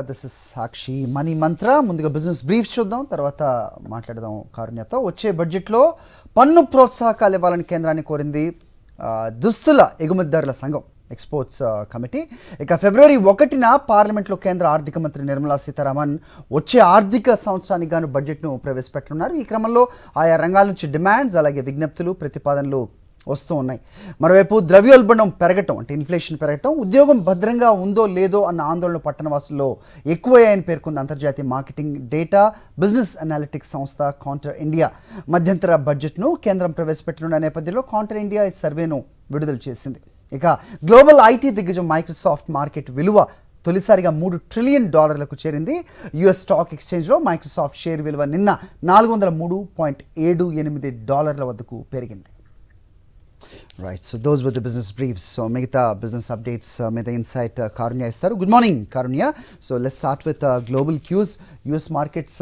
This is Sakshi money మంత్ర. ముందుగా business brief చూద్దాం, తర్వాత మాట్లాడదాం కారుణ్యతో. వచ్చే బడ్జెట్లో పన్ను ప్రోత్సాహకాలు ఇవ్వాలని కేంద్రాన్ని కోరింది దుస్తుల ఎగుమతిదారుల సంఘం, ఎక్స్పోర్ట్స్ కమిటీ. ఇక ఫిబ్రవరి 1న పార్లమెంట్లో కేంద్ర ఆర్థిక మంత్రి నిర్మలా సీతారామన్ వచ్చే ఆర్థిక సంవత్సరానికి గాను బడ్జెట్ను ప్రవేశపెట్టనున్నారు. ఈ క్రమంలో ఆయా రంగాల నుంచి డిమాండ్స్, అలాగే విజ్ఞప్తులు, ప్రతిపాదనలు వస్తూ ఉన్నాయి. మరోవైపు ద్రవ్యోల్బణం పెరగటం, అంటే ఇన్ఫ్లేషన్ పెరగటం, ఉద్యోగం భద్రంగా ఉందో లేదో అన్న ఆందోళన పట్టణవాసుల్లో ఎక్కువయ్యాయని పేర్కొంది అంతర్జాతీయ మార్కెటింగ్ డేటా బిజినెస్ అనాలిటిక్స్ సంస్థ కౌంటర్ ఇండియా. మధ్యంతర బడ్జెట్ను కేంద్రం ప్రవేశపెట్టనున్న నేపథ్యంలో కౌంటర్ ఇండియా ఈ సర్వేను విడుదల చేసింది. ఇక గ్లోబల్ ఐటీ దిగ్గజం మైక్రోసాఫ్ట్ మార్కెట్ విలువ తొలిసారిగా $3 ట్రిలియన్ చేరింది. యుఎస్ స్టాక్ ఎక్స్చేంజ్లో మైక్రోసాఫ్ట్ షేర్ విలువ నిన్న $403.78 వద్దకు పెరిగింది. Right, so those were the business briefs. So మిగతా business updates మీద ఇన్సైట్ కారుణ్య ఇస్తారు. Good morning Karunya. So let's start with global cues. US markets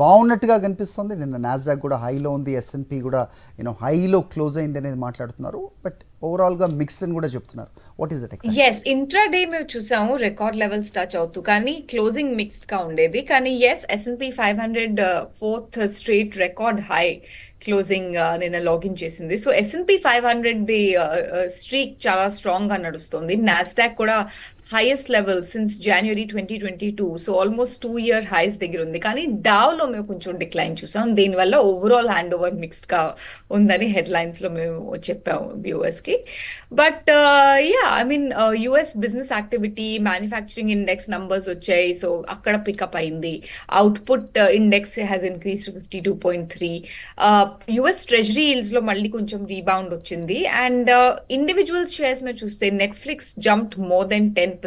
బాగున్నట్టుగా కనిపిస్తుంది. నిన్న నాస్డాక్ కూడా హైలో ఉంది, S&P కూడా హైలో క్లోజ్ అయింది అనేది మాట్లాడుతున్నారు. బట్ ఓవరాల్గా మిక్స్డ్ అని కూడా చెప్తున్నారు. What is that? Yes, intraday మేము చూసాము రికార్డ్ లెవెల్స్ టచ్ అవుతూ, కానీ క్లోజింగ్ మిక్స్డ్ గా ఉండేది. కానీ yes, S&P 500 4th straight record high closing నిన్న లాగిన్ చేసింది. సో S&P 500 ది స్ట్రీక్ చాలా స్ట్రాంగ్ గా నడుస్తుంది. నాస్డాక్ కూడా highest level since January 2022, so almost 2-year highs దగ్గర ఉంది. కానీ డావ్లో మేము కొంచెం డిక్లైన్ చూసాం. దీనివల్ల ఓవరాల్ హ్యాండ్ ఓవర్ మిక్స్డ్ గా ఉందని హెడ్లైన్స్ లో మేము చెప్పాము వ్యూవర్స్ కి. But US business activity, manufacturing index numbers వచ్చాయి. సో అక్కడ పికప్ అయింది. Output index has increase to 52.3. US treasury yields లో మళ్ళీ కొంచెం రీబౌండ్ వచ్చింది. అండ్ ఇండివిజువల్ షేర్స్ మీద చూస్తే Netflix jumped more than 10%.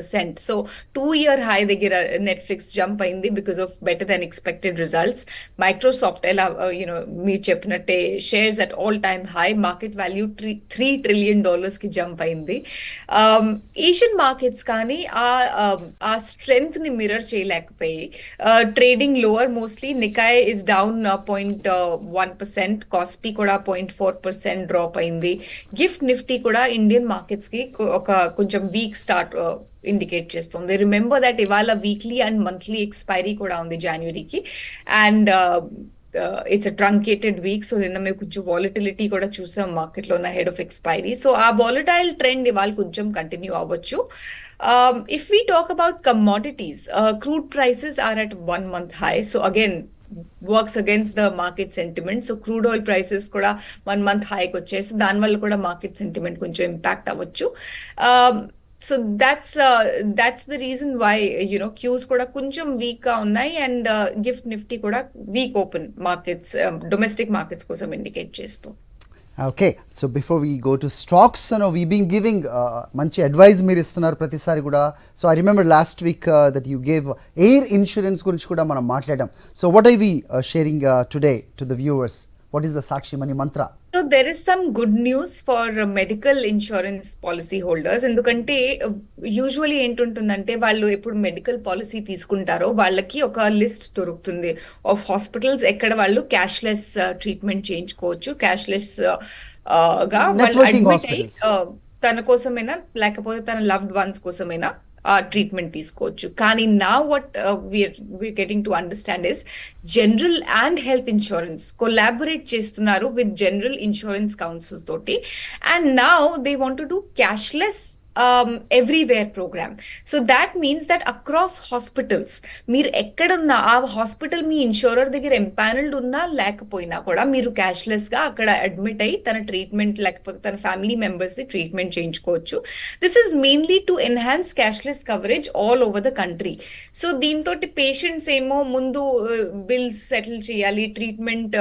So 2-year high దగ్గర నెట్ఫ్లిక్స్ జంప్ అయింది because of better than expected results. Microsoft ఎలా మీరు చెప్పినట్టే shares at all time high, market value $3 trillion కి జంప్ అయింది. ఏషియన్ మార్కెట్స్ కానీ ఆ స్ట్రెంగ్త్ ని మిర్రర్ చేయలేకపోయి trading lower. Mostly Nikkei is down 0.1%, Kospi కూడా 0.4% డ్రాప్ అయింది. గిఫ్ట్ నిఫ్టీ కూడా ఇండియన్ మార్కెట్స్ కి ఒక కొంచెం వీక్ స్టార్ట్ ఇండికేట్ చేస్తుంది. రిమెంబర్ దట్ ఇవాళ వీక్లీ అండ్ మంత్లీ ఎక్స్పైరీ కూడా ఉంది జనవరికి. And it's a truncated week. So నిన్న మేము కొంచెం వాలటిలిటీ కూడా చూసాం మార్కెట్లో ఉన్న హెడ్ ఆఫ్ ఎక్స్పైరీ. సో ఆ వాలటైల్ ట్రెండ్ ఇవాళ కొంచెం కంటిన్యూ అవ్వచ్చు. If we talk about commodities, crude prices are at 1-month high. So again works against the market sentiment. So crude oil prices కూడా 1-month high కి వచ్చాయి. సో దానివల్ల కూడా మార్కెట్ సెంటిమెంట్ కొంచెం ఇంపాక్ట్ అవ్వచ్చు. So that's the reason why cues కూడా కొంచెం వీక్ గా ఉన్నాయి. అండ్ గిఫ్ట్ నిఫ్టీ కూడా weak open markets, domestic markets కోసం ఇండికేట్ చేస్తూ. Okay, so before we go to stocks, we been giving మంచి అడ్వైజ్ మీరు ఇస్తున్నారు ప్రతిసారి కూడా. So I remember last week that you gave air insurance గురించి కూడా మనం మాట్లాడాం. So what I we sharing today to the viewers? What is the Sakshi Money Mantra? So there is some good news for medical insurance policy holders. ఎందుకంటే usually ఏంటుంటుందంటే వాళ్ళు ఎప్పుడు medical policy తీసుకుంటారో వాళ్ళకి ఒక లిస్ట్ దొరుకుతుంది ఆఫ్ హాస్పిటల్స్ ఎక్కడ వాళ్ళు cashless treatment చేయించుకోవచ్చు. క్యాష్లెస్ గా వాళ్ళు అడ్మిట్ అయ్యి తన కోసమైనా లేకపోతే తన లవ్డ్ వన్స్ కోసమైనా ట్రీట్మెంట్ తీసుకోవచ్చు. కానీ నా what we are getting to understand is general and health insurance collaborate చేస్తున్నారు విత్ జనరల్ ఇన్సూరెన్స్ కౌన్సిల్ తోటి. And now they want to do cashless everywhere program. So that means that across hospitals మీరు ఎక్కడున్నా ఆ hospital మీ insurer దగ్గర empanelled ఉన్నా లేకపోయినా కూడా మీరు క్యాష్లెస్ గా అక్కడ అడ్మిట్ అయ్యి తన ట్రీట్మెంట్ లేకపోతే తన ఫ్యామిలీ మెంబర్స్ ది ట్రీట్మెంట్ చేయించుకోవచ్చు. This is mainly to enhance cashless coverage all over the country. So దీంతో పేషెంట్స్ ఏమో ముందు బిల్స్ సెటిల్ చేయాలి, ట్రీట్మెంట్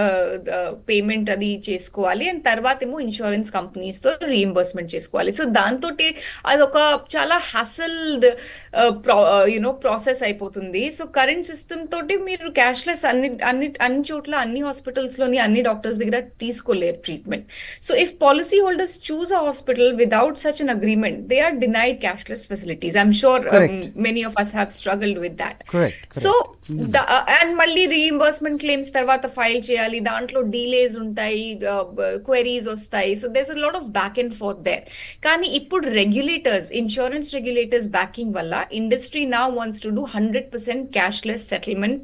పేమెంట్ అది చేసుకోవాలి, అండ్ తర్వాత ఏమో ఇన్సూరెన్స్ కంపెనీస్ తో రీఎంబర్స్మెంట్ చేసుకోవాలి. సో దాంతో అదొక చాలా హ్యాసల్డ్ ప్రాసెస్ అయిపోతుంది. సో కరెంట్ సిస్టమ్ తోటి మీరు క్యాష్లెస్ అన్ని చోట్ల అన్ని హాస్పిటల్స్ లోని అన్ని డాక్టర్స్ దగ్గర తీసుకోలేరు treatment. So if policy holders choose a hospital without such an agreement, they are denied cashless facilities. I'm sure many of us have struggled with that. So and మళ్ళీ reimbursement claims తర్వాత file చేయాలి, దాంట్లో delays ఉంటాయి, queries వస్తాయి. So there's a lot of back and forth there. కానీ ఇప్పుడు regulation regulators, insurance regulators backing valla, industry now wants to do 100% cashless settlement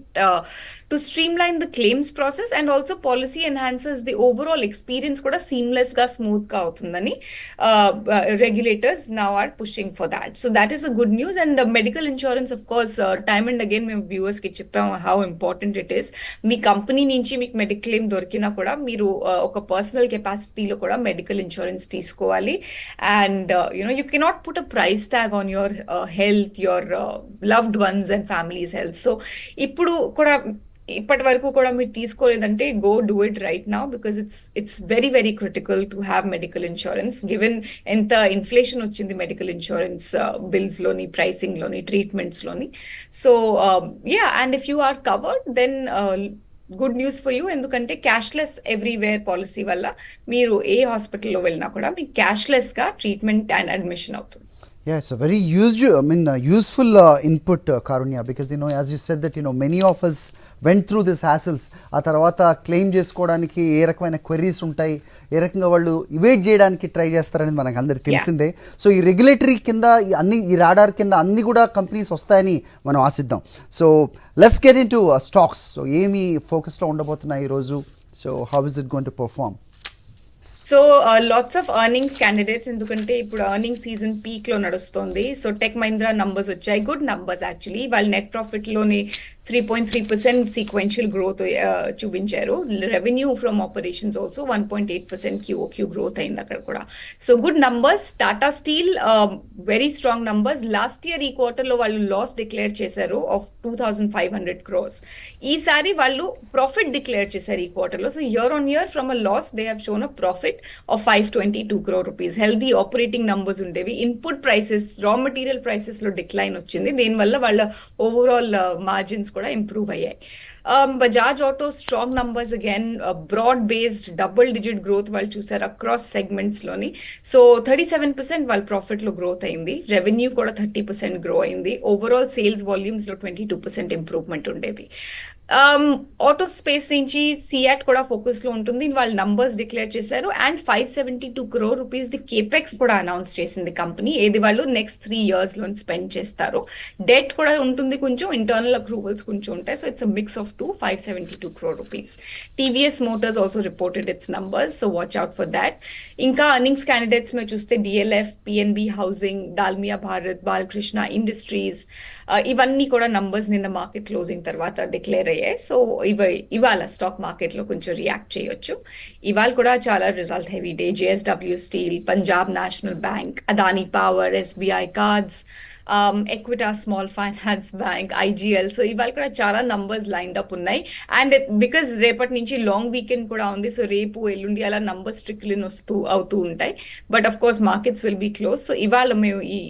to streamline the claims process, and also policy enhances the overall experience kuda seamless ga smooth ga avutundani regulators now are pushing for that. So that is a good news. And the medical insurance, of course, time and again మేము viewers కి చెప్పాము how important it is. Me company నుంచి మీకు medical claim దొరికినా కూడా మీరు ఒక personal కెపాసిటీలో కూడా మెడికల్ ఇన్సూరెన్స్ తీసుకోవాలి. And you cannot put a price tag on your health, your loved ones and families health. So ఇప్పుడు కూడా ఇప్పటి వరకు కూడా మీరు తీసుకోలేదంటే go do it right now, because it's very very critical to have medical insurance given ఎంత inflation వచ్చింది medical insurance bills లోని, ప్రైసింగ్ లోని, ట్రీట్మెంట్స్ లోని. So yeah, and if you are covered then good news for you, ఎందుకంటే cashless everywhere policy వల్ల మీరు ఏ హాస్పిటల్లో వెళ్ళినా కూడా మీకు క్యాష్లెస్ గా ట్రీట్మెంట్ అండ్ అడ్మిషన్ అవుతుంది. Yeah, it's a very useful input, Karunya, because as you said that many of us went through this hassles. ఆ తర్వాత క్లెయిమ్ చేసుకోవడానికి ఏ రకమైన క్వెరీస్ ఉంటాయి, ఏ రకంగా వాళ్ళు ఇవేట్ చేయడానికి ట్రై చేస్తారనేది మనకు అందరికి తెలిసిందే. సో ఈ రెగ్యులేటరీ కింద ఈ రాడార్ కింద అన్ని కూడా కంపెనీస్ వస్తాయని మనం ఆశిద్దాం. So let's get in to stocks. So ఏమి ఫోకస్లో ఉండబోతున్నాయి ఈరోజు? So how is it going to perform? So lots of earnings candidates, ఎందుకంటే ఇప్పుడు ఎర్నింగ్ సీజన్ పీక్ లో నడుస్తుంది. సో టెక్ మహీంద్రా నంబర్స్ వచ్చాయి, గుడ్ నంబర్స్ యాక్చువల్లీ. వాళ్ళ నెట్ ప్రాఫిట్ లోని 3.3% సీక్వెన్షియల్ గ్రోత్ చూపించారు. Revenue from operations also 1.8% QOQ growth అయింది అక్కడ కూడా. So good numbers. Tata steel very strong numbers. Last year ఈ క్వార్టర్ లో వాళ్ళు లాస్ డిక్లేర్ చేశారు ఆఫ్ 2,500 crores. ఈసారి వాళ్ళు ప్రాఫిట్ డిక్లేర్ చేశారు ఈ క్వార్టర్ లో. So year on year from a loss they have shown a profit of 522 crore rupees. Healthy operating numbers ఉండేవి. Input prices, raw material prices లో డిక్లైన్ వచ్చింది, దీనివల్ల వాళ్ళ ఓవరాల్ మార్జిన్స్ కూడా ఇంప్రూవ్ అయ్యాయి. Bajaj Auto strong numbers again, broad based double digit growth వాళ్ళు చూసారు across segments లోని. సో 37% వాళ్ళ ప్రాఫిట్ లో గ్రోత్ అయింది. రెవెన్యూ కూడా 30% గ్రో అయింది. ఓవరాల్ సేల్స్ వాల్యూమ్స్ లో 22% ఇంప్రూవ్మెంట్ ఉండేవి. ఆటో స్పేస్ నుంచి సియాట్ కూడా ఫోకస్ లో ఉంటుంది, వాళ్ళ నంబర్స్ డిక్లేర్ చేశారు. And 572 crore rupees the capex కూడా అనౌన్స్ చేసింది కంపెనీ, ఏది వాళ్ళు నెక్స్ట్ 3 years లో స్పెండ్ చేస్తారు. డెట్ కూడా ఉంటుంది కొంచెం, ఇంటర్నల్ అప్రూవల్స్ కొంచెం ఉంటాయి. So it's a mix of 572 crore rupees. TVS Motors also reported it's numbers, so watch out for that. ఇంకా ఎర్నింగ్స్ క్యాండిడేట్స్ మీద చూస్తే DLF, PNB housing, Dalmia Bharat, Balakrishna industries, ఇవన్నీ కూడా నంబర్స్ నిన్న మార్కెట్ క్లోజింగ్ తర్వాత డిక్లేర్ అయ్యాయి. సో ఇవాళ స్టాక్ మార్కెట్ లో కొంచెం రియాక్ట్ చేయొచ్చు. ఇవాళ కూడా చాలా result heavy day. JSW Steel, Punjab National Bank, Adani Power, SBI Cards, Equitas Small Finance Bank, IGL. So ఇవాళ కూడా చాలా నంబర్స్ లైన్డ్ అప్ ఉన్నాయి. అండ్ బికాస్ రేపటి నుంచి లాంగ్ వీకెండ్ కూడా ఉంది, సో రేపు ఎల్లుండి అలా నంబర్స్ ట్రిక్లిన్ అవుతూ ఉంటాయి. But of course markets will be close. So ఇవాళ మేము ఈ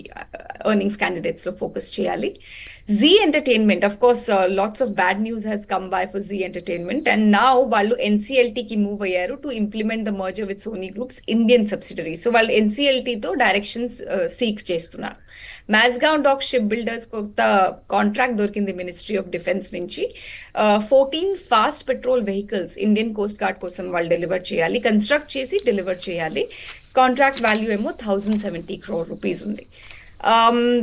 ఎర్నింగ్స్ క్యాండిడేట్స్ లో ఫోకస్ చేయాలి. Zee Entertainment, of course, lots of bad news has come by for Zee Entertainment, and now వాళ్ళు NCLT కి మూవ్ అయ్యారు to implement the merger with Sony Group's Indian subsidiary. So వాళ్ళు NCLT తో directions seek చేస్తున్నారు. మ్యాస్గావ్ dock ship builders కొత్త contract దొరికింది ministry of defence నుంచి. 14 fast petrol vehicles Indian coast guard కోసం వాళ్ళు డెలివర్ చేయాలి, కన్స్ట్రక్ట్ చేసి డెలివర్ చేయాలి. కాంట్రాక్ట్ వాల్యూ ఏమో 1,070 crore rupees ఉంది.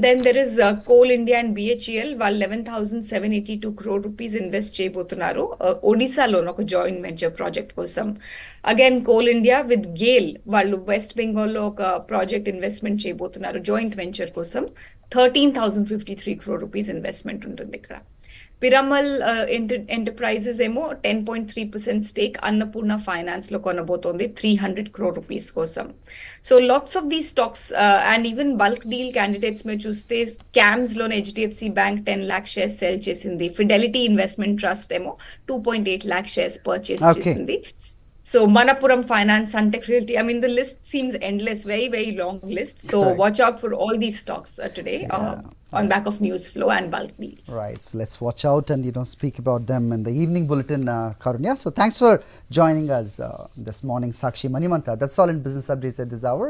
Then there is Coal India and BHEL, వాళ్ళు 11,782 crore rupees ఇన్వెస్ట్ చేయబోతున్నారు ఒడిశాలో ఒక జాయింట్ వెంచర్ ప్రాజెక్ట్ కోసం. Again coal India with Gayle వాళ్ళు వెస్ట్ బెంగాల్లో ఒక ప్రాజెక్ట్ ఇన్వెస్ట్మెంట్ చేయబోతున్నారు జాయింట్ వెంచర్ కోసం. 13,053 crore rupees ఇన్వెస్ట్మెంట్ ఉంటుంది ఇక్కడ. పిరమల్ ఎంటర్ప్రైజెస్ ఏమో 10.3% స్టేక్ అన్నపూర్ణ ఫైనాన్స్ లో కొనబోతోంది 300 crore rupees కోసం. So lots of these stocks and even bulk deal candidates మీద చూస్తే క్యామ్స్ లోనే HDFC bank 10 lakh shares cell చేసింది. ఫిడెలిటీ ఇన్వెస్ట్మెంట్ ట్రస్ట్ ఏమో 2.8 lakh షేర్స్ పర్చేస్ చేసింది. So Manappuram Finance, Suntec Realty, I mean the list seems endless, very very long list. So watch out for all these stocks today on back of news flow and bulk deals. Right, so let's watch out and speak about them in the evening bulletin, Karunya. So thanks for joining us this morning, Sakshi Manimantra. That's all in business updates at this hour.